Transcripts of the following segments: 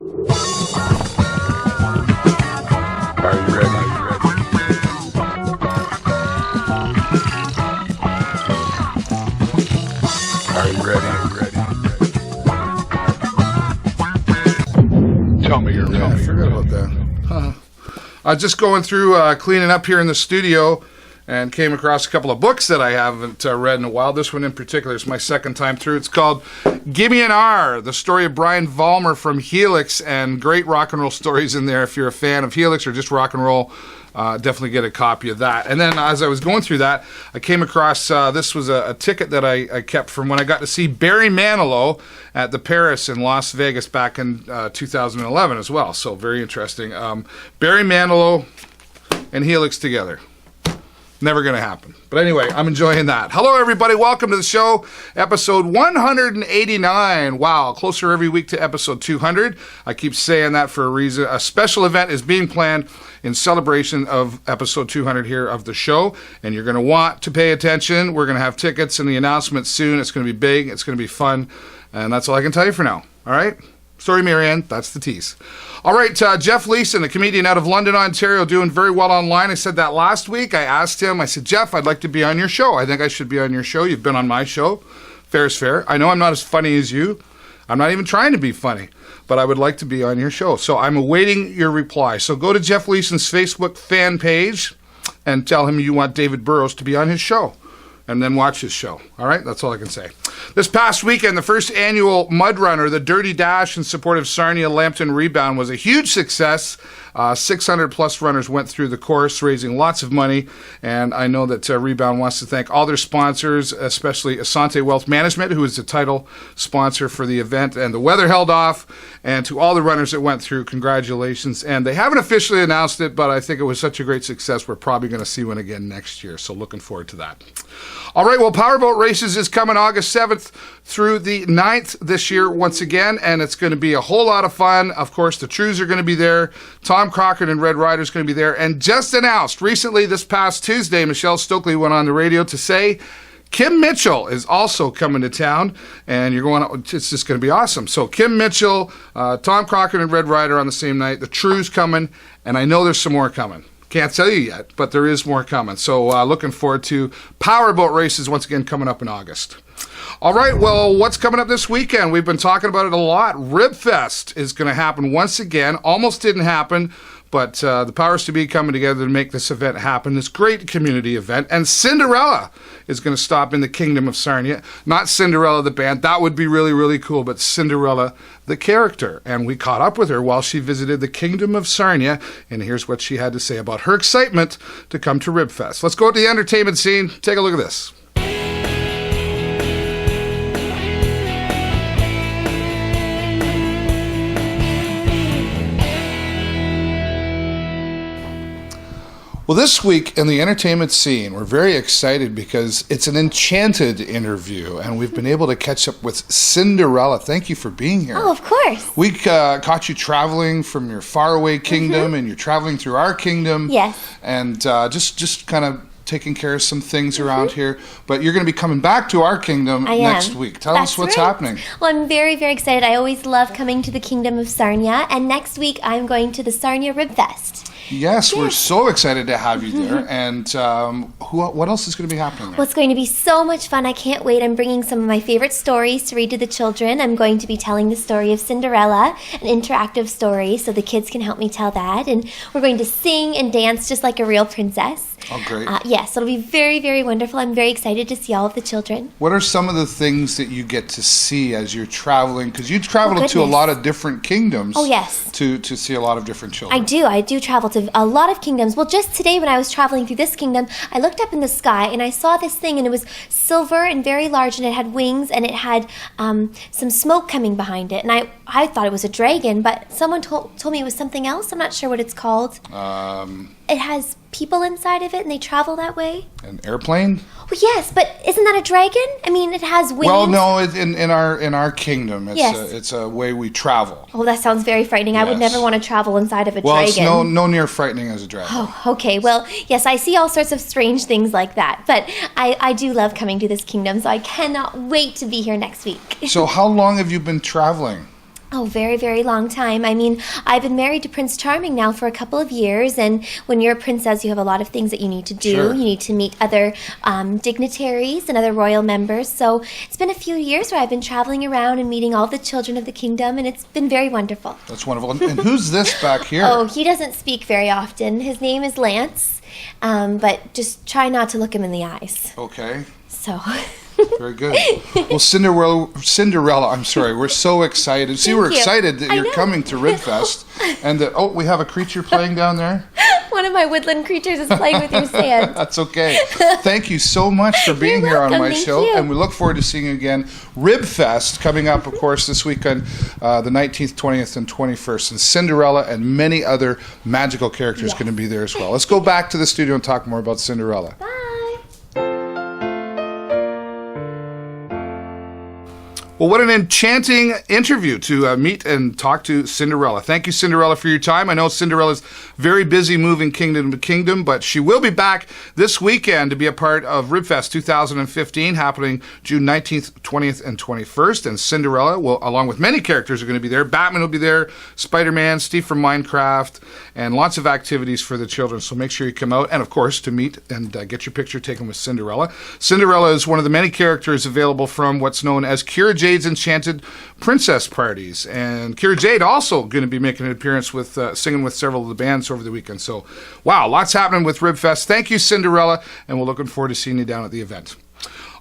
Are you ready? Are you ready? Tell me you're ready. I forgot about that. I was just going through cleaning up here in the studio and came across a couple of books that I haven't read in a while. This one in particular is my second time through. It's called Gimme an R, the story of Brian Vollmer from Helix, and great rock and roll stories in there. If you're a fan of Helix or just rock and roll, definitely get a copy of that. And then as I was going through that, I came across, this was a ticket that I kept from when I got to see Barry Manilow at the Paris in Las Vegas back in 2011 as well. So very interesting. Barry Manilow and Helix together. Never going to happen. But anyway, I'm enjoying that. Hello, everybody. Welcome to the show, episode 189. Wow, closer every week to episode 200. I keep saying that for a reason. A special event is being planned in celebration of episode 200 here of the show, and you're going to want to pay attention. We're going to have tickets and the announcement soon. It's going to be big. It's going to be fun, and that's all I can tell you for now. All right? Sorry, Marianne. That's the tease. All right, Jeff Leeson, a comedian out of London, Ontario, doing very well online. I said that last week. I asked him, I said, Jeff, I'd like to be on your show. I think I should be on your show. You've been on my show. Fair is fair. I know I'm not as funny as you. I'm not even trying to be funny, but I would like to be on your show. So I'm awaiting your reply. So go to Jeff Leeson's Facebook fan page and tell him you want David Burrows to be on his show. And then watch his show. All right? That's all I can say. This past weekend, the first annual Mud Runner, the Dirty Dash in support of Sarnia Lambton Rebound, was a huge success. 600-plus runners went through the course, raising lots of money. And I know that Rebound wants to thank all their sponsors, especially Asante Wealth Management, who is the title sponsor for the event. And the weather held off. And to all the runners that went through, congratulations. And they haven't officially announced it, but I think it was such a great success, we're probably going to see one again next year. So looking forward to that. All right, well, Powerboat Races is coming August 7th through the 9th this year once again, and it's going to be a whole lot of fun. Of course, the Trews are going to be there. Tom Crockett and Red Ryder is going to be there. And just announced recently this past Tuesday, Michelle Stokely went on the radio to say Kim Mitchell is also coming to town, and you're going. It's just going to be awesome. So Kim Mitchell, Tom Crockett and Red Ryder on the same night. The Trews coming, and I know there's some more coming. Can't tell you yet, but there is more coming. So looking forward to Powerboat Races once again coming up in August. All right, well, what's coming up this weekend? We've been talking about it a lot. Ribfest is going to happen once again. Almost didn't happen, but the powers to be coming together to make this event happen, this great community event. And Cinderella is going to stop in the Kingdom of Sarnia. Not Cinderella the band. That would be really, really cool, but Cinderella the character. And we caught up with her while she visited the Kingdom of Sarnia, and here's what she had to say about her excitement to come to Ribfest. Let's go to the entertainment scene. Take a look at this. Well, this week in the entertainment scene, we're very excited because it's an enchanted interview, and we've been able to catch up with Cinderella. Thank you for being here. Oh, of course. We caught you traveling from your faraway kingdom, and you're traveling through our kingdom. Yes. And just kind of taking care of some things around here. But you're going to be coming back to our kingdom next week. Tell us what's happening. Well, I'm very, very excited. I always love coming to the Kingdom of Sarnia, and next week I'm going to the Sarnia Ribfest. Yes, we're so excited to have you there. And what else is going to be happening there? Well, it's going to be so much fun. I can't wait. I'm bringing some of my favorite stories to read to the children. I'm going to be telling the story of Cinderella, an interactive story, so the kids can help me tell that. And we're going to sing and dance just like a real princess. Oh, great. Yes, it'll be very, very wonderful. I'm very excited to see all of the children. What are some of the things that you get to see as you're traveling? Because you travel to a lot of different kingdoms. Oh, yes. To see a lot of different children. I do travel to a lot of kingdoms. Well, just today when I was traveling through this kingdom, I looked up in the sky and I saw this thing, and it was silver and very large, and it had wings, and it had some smoke coming behind it. And I thought it was a dragon, but someone told me it was something else. I'm not sure what it's called. It has people inside of it, and they travel that way. An airplane? Well, yes, but isn't that a dragon? I mean, it has wings. Well, no, in our kingdom, it's a way we travel. Oh, that sounds very frightening. Yes. I would never want to travel inside of a dragon. Well, it's no near frightening as a dragon. Oh, okay. Well, yes, I see all sorts of strange things like that. But I do love coming to this kingdom, so I cannot wait to be here next week. So how long have you been traveling? Oh, very, very long time. I mean, I've been married to Prince Charming now for a couple of years, and when you're a princess, you have a lot of things that you need to do. Sure. You need to meet other dignitaries and other royal members. So it's been a few years where I've been traveling around and meeting all the children of the kingdom, and it's been very wonderful. That's wonderful. And who's this back here? Oh, he doesn't speak very often. His name is Lance, but just try not to look him in the eyes. Okay. So... Very good. Well, Cinderella, I'm sorry, we're so excited. See, we're excited that you're coming to Ribfest, and that, we have a creature playing down there. One of my woodland creatures is playing with your sand. That's okay. Thank you so much for being here on my show, and we look forward to seeing you again. Ribfest coming up, of course, this weekend, the 19th, 20th, and 21st, and Cinderella and many other magical characters going to be there as well. Let's go back to the studio and talk more about Cinderella. Bye. Well, what an enchanting interview to meet and talk to Cinderella. Thank you, Cinderella, for your time. I know Cinderella's very busy moving kingdom to kingdom, but she will be back this weekend to be a part of Ribfest 2015, happening June 19th, 20th, and 21st. And Cinderella, will, along with many characters, are going to be there. Batman will be there, Spider-Man, Steve from Minecraft, and lots of activities for the children. So make sure you come out, and of course, to meet and get your picture taken with Cinderella. Cinderella is one of the many characters available from what's known as Kira Jade's Enchanted Princess Parties. And Kira Jade also going to be making an appearance with singing with several of the bands over the weekend. So, wow, lots happening with Ribfest. Thank you, Cinderella, and we're looking forward to seeing you down at the event.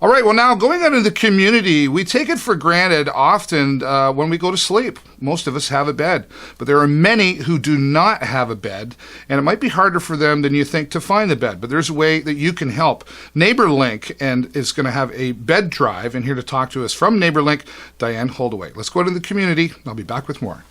All right, well, now going out into the community, we take it for granted often when we go to sleep. Most of us have a bed, but there are many who do not have a bed, and it might be harder for them than you think to find the bed, but there's a way that you can help. Neighbourlink is going to have a bed drive, and here to talk to us from Neighbourlink, Dianne Holdaway. Let's go to the community. I'll be back with more.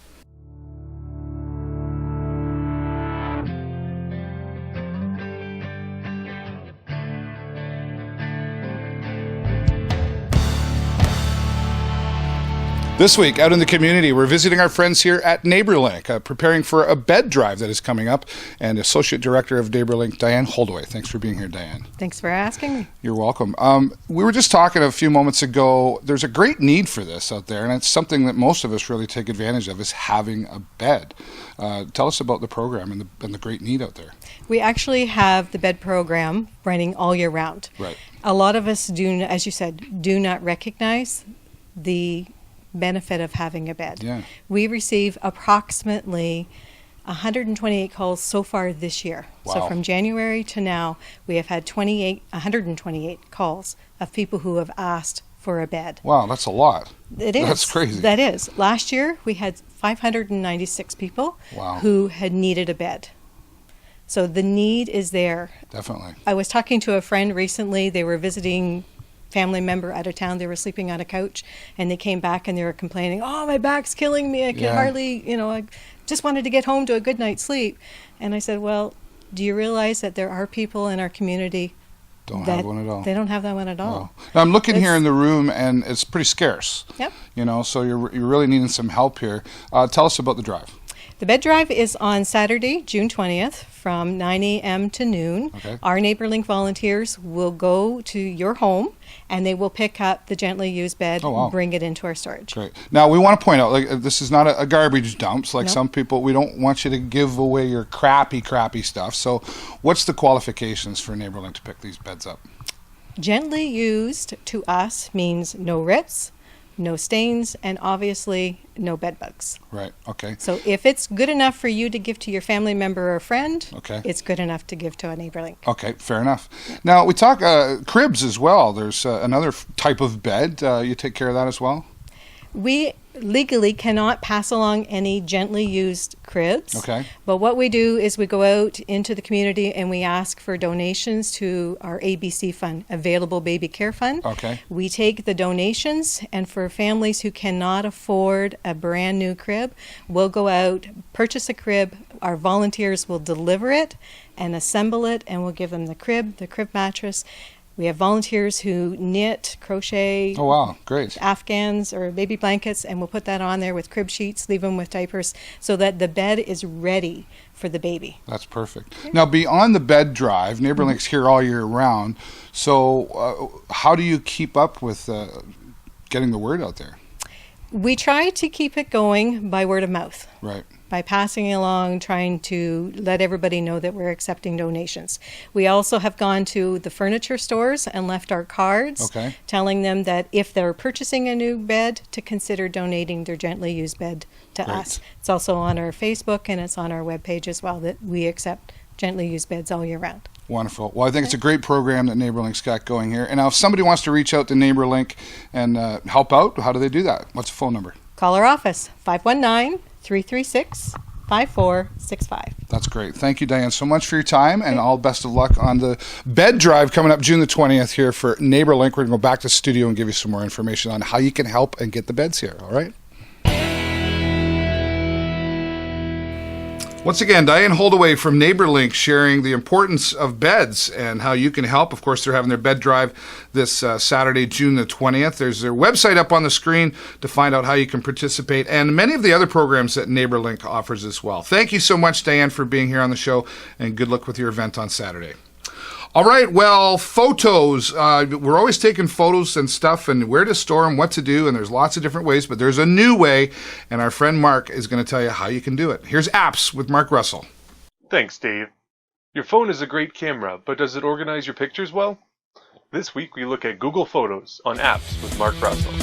This week, out in the community, we're visiting our friends here at Neighbourlink, preparing for a bed drive that is coming up, and Associate Director of Neighbourlink, Dianne Holdaway. Thanks for being here, Dianne. Thanks for asking me. You're welcome. We were just talking a few moments ago, there's a great need for this out there, and it's something that most of us really take advantage of, is having a bed. Tell us about the program and the great need out there. We actually have the bed program running all year round. Right. A lot of us do, as you said, do not recognize the benefit of having a bed. Yeah. We receive approximately 128 calls so far this year. Wow. So from January to now, we have had 128 calls of people who have asked for a bed. Wow, that's a lot. It is. That's crazy. That is. Last year, we had 596 people who had needed a bed. So the need is there. Definitely. I was talking to a friend recently. They were visiting family member out of town. They were sleeping on a couch, and they came back and they were complaining, "Oh, my back's killing me. I can hardly, I just wanted to get home to a good night's sleep." And I said, "Well, do you realize that there are people in our community don't have one at all? They don't have that one at all." No. Now, I'm looking here in the room, and it's pretty scarce. Yep. So you're really needing some help here. Tell us about the drive. The bed drive is on Saturday, June 20th, from 9 a.m. to noon. Okay. Our Neighbourlink volunteers will go to your home, and they will pick up the gently used bed and bring it into our storage. Great. Now, we want to point out, this is not a garbage dump. Like Nope. some people, we don't want you to give away your crappy stuff. So what's the qualifications for Neighbourlink to pick these beds up? Gently used to us means no rips, no stains, and obviously no bed bugs. Right. Okay. So if it's good enough for you to give to your family member or friend, Okay. it's good enough to give to a Neighbourlink. Okay, fair enough. Now, we talk cribs as well. There's another type of bed. You take care of that as well? We legally cannot pass along any gently used cribs. Okay. But what we do is we go out into the community and we ask for donations to our ABC fund, Available Baby Care Fund. Okay. We take the donations, and for families who cannot afford a brand new crib, we'll go out, purchase a crib, our volunteers will deliver it and assemble it, and we'll give them the crib mattress. We have volunteers who knit, crochet, Oh, wow. Great. Afghans or baby blankets, and we'll put that on there with crib sheets, leave them with diapers, so that the bed is ready for the baby. That's perfect. Now, beyond the bed drive, Neighbourlink's here all year round. So how do you keep up with getting the word out there? We try to keep it going by word of mouth. Right. By passing it along, trying to let everybody know that we're accepting donations. We also have gone to the furniture stores and left our cards, telling them that if they're purchasing a new bed, to consider donating their gently used bed to us. It's also on our Facebook and it's on our webpage as well, that we accept gently used beds all year round. Wonderful. Well, I think it's a great program that Neighbourlink's got going here. And now if somebody wants to reach out to Neighbourlink and help out, how do they do that? What's the phone number? Call our office, 519-336-5465. That's great. Thank you, Dianne, so much for your time, and all best of luck on the bed drive coming up June the 20th here for Neighbourlink. We're going to go back to the studio and give you some more information on how you can help and get the beds here, all right? Once again, Dianne Holdaway from Neighbourlink sharing the importance of beds and how you can help. Of course, they're having their bed drive this Saturday, June the 20th. There's their website up on the screen to find out how you can participate, and many of the other programs that Neighbourlink offers as well. Thank you so much, Dianne, for being here on the show, and good luck with your event on Saturday. All right, well, photos. We're always taking photos and stuff and where to store them, what to do, and there's lots of different ways, but there's a new way, and our friend Mark is going to tell you how you can do it. Here's Apps with Mark Russell. Thanks, Dave. Your phone is a great camera, but does it organize your pictures well? This week we look at Google Photos on Apps with Mark Russell.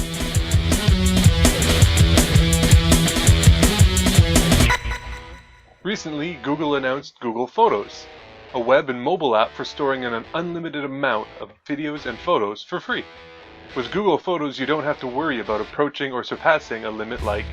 Recently, Google announced Google Photos, a web and mobile app for storing an unlimited amount of videos and photos for free. With Google Photos, you don't have to worry about approaching or surpassing a limit like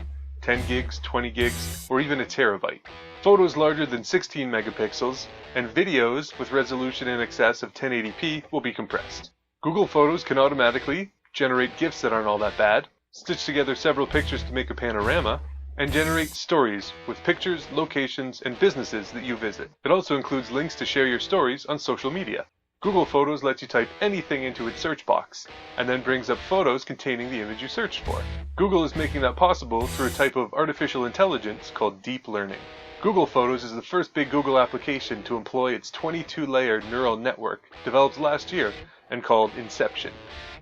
10 gigs, 20 gigs, or even a terabyte. Photos larger than 16 megapixels and videos with resolution in excess of 1080p will be compressed. Google Photos can automatically generate GIFs that aren't all that bad, stitch together several pictures to make a panorama, and generate stories with pictures, locations, and businesses that you visit. It also includes links to share your stories on social media. Google Photos lets you type anything into its search box, and then brings up photos containing the image you searched for. Google is making that possible through a type of artificial intelligence called deep learning. Google Photos is the first big Google application to employ its 22-layer neural network developed last year and called Inception.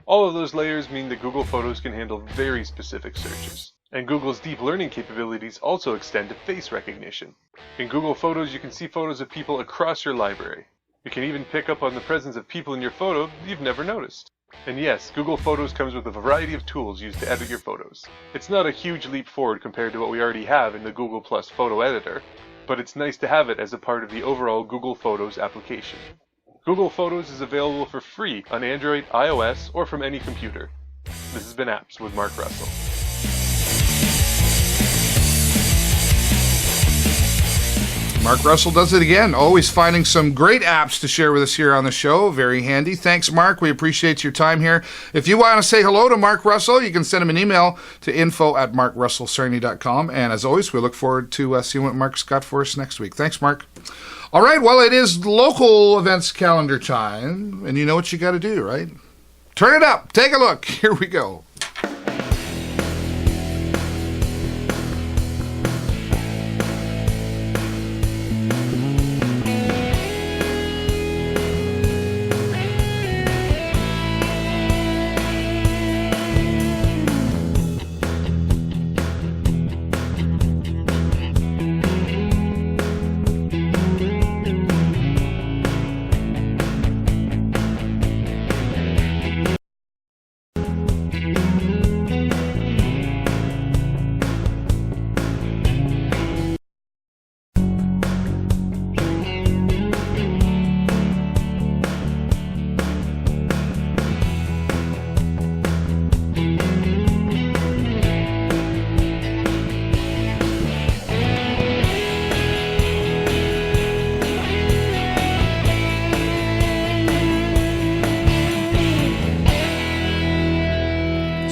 All of those layers mean that Google Photos can handle very specific searches. And Google's deep learning capabilities also extend to face recognition. In Google Photos, you can see photos of people across your library. You can even pick up on the presence of people in your photo you've never noticed. And yes, Google Photos comes with a variety of tools used to edit your photos. It's not a huge leap forward compared to what we already have in the Google Plus photo editor, but it's nice to have it as a part of the overall Google Photos application. Google Photos is available for free on Android, iOS, or from any computer. This has been Apps with Mark Russell. Mark Russell does it again, always finding some great apps to share with us here on the show. Very handy. Thanks, Mark. We appreciate your time here. If you want to say hello to Mark Russell, you can send him an email to info@markrussellsarnia.com. And as always, we look forward to seeing what Mark's got for us next week. Thanks, Mark. All right, well, it is local events calendar time, and you know what you got to do, right? Turn it up. Take a look. Here we go.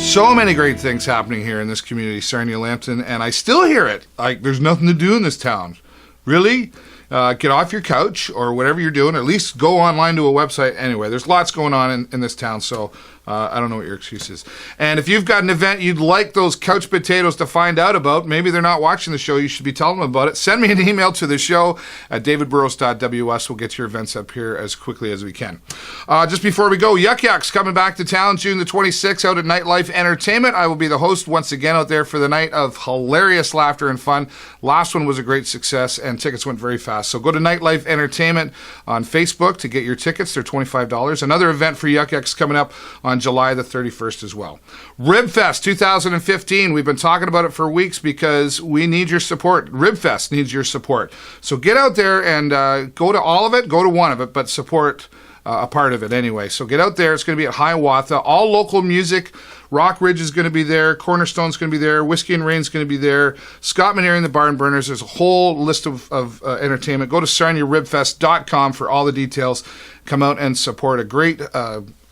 So many great things happening here in this community, Sarnia Lambton, and I still hear it. Like, there's nothing to do in this town. Really? Get off your couch or whatever you're doing, or at least go online to a website anyway. There's lots going on in this town, so I don't know what your excuse is. And if you've got an event you'd like those couch potatoes to find out about, maybe they're not watching the show, you should be telling them about it. Send me an email to the show at davidburrows.ws. We'll get your events up here as quickly as we can. Just before we go, Yuk Yuk's coming back to town June the 26th out at Nightlife Entertainment. I will be the host once again out there for the night of hilarious laughter and fun. Last one was a great success, and tickets went very fast. So go to Nightlife Entertainment on Facebook to get your tickets. They're $25. Another event for Yuk Yuk's coming up on July the 31st as well. Ribfest 2015. We've been talking about it for weeks because we need your support. Ribfest needs your support. So get out there and go to all of it, go to one of it, but support a part of it anyway. So get out there. It's going to be at Hiawatha. All local music. Rock Ridge is going to be there. Cornerstone's going to be there. Whiskey and Rain's going to be there. Scott Maneri and the Barn Burners. There's a whole list of entertainment. Go to SarniaRibfest.com for all the details. Come out and support a great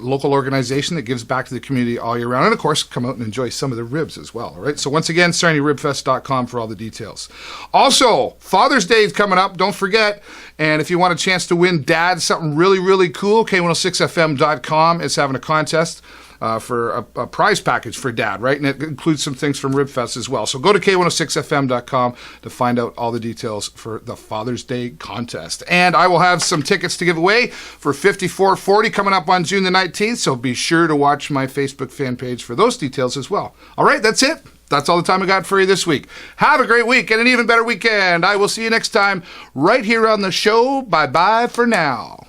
local organization that gives back to the community all year round. And, of course, come out and enjoy some of the ribs as well. All right? So, once again, SarniaRibfest.com for all the details. Also, Father's Day is coming up. Don't forget. And if you want a chance to win Dad something really, really cool, K106FM.com is having a contest for a prize package for Dad, right? And it includes some things from Ribfest as well. So go to K106FM.com to find out all the details for the Father's Day contest. And I will have some tickets to give away for 5440 coming up on June the 19th, so be sure to watch my Facebook fan page for those details as well. All right, that's it. That's all the time I got for you this week. Have a great week and an even better weekend. I will see you next time right here on the show. Bye-bye for now.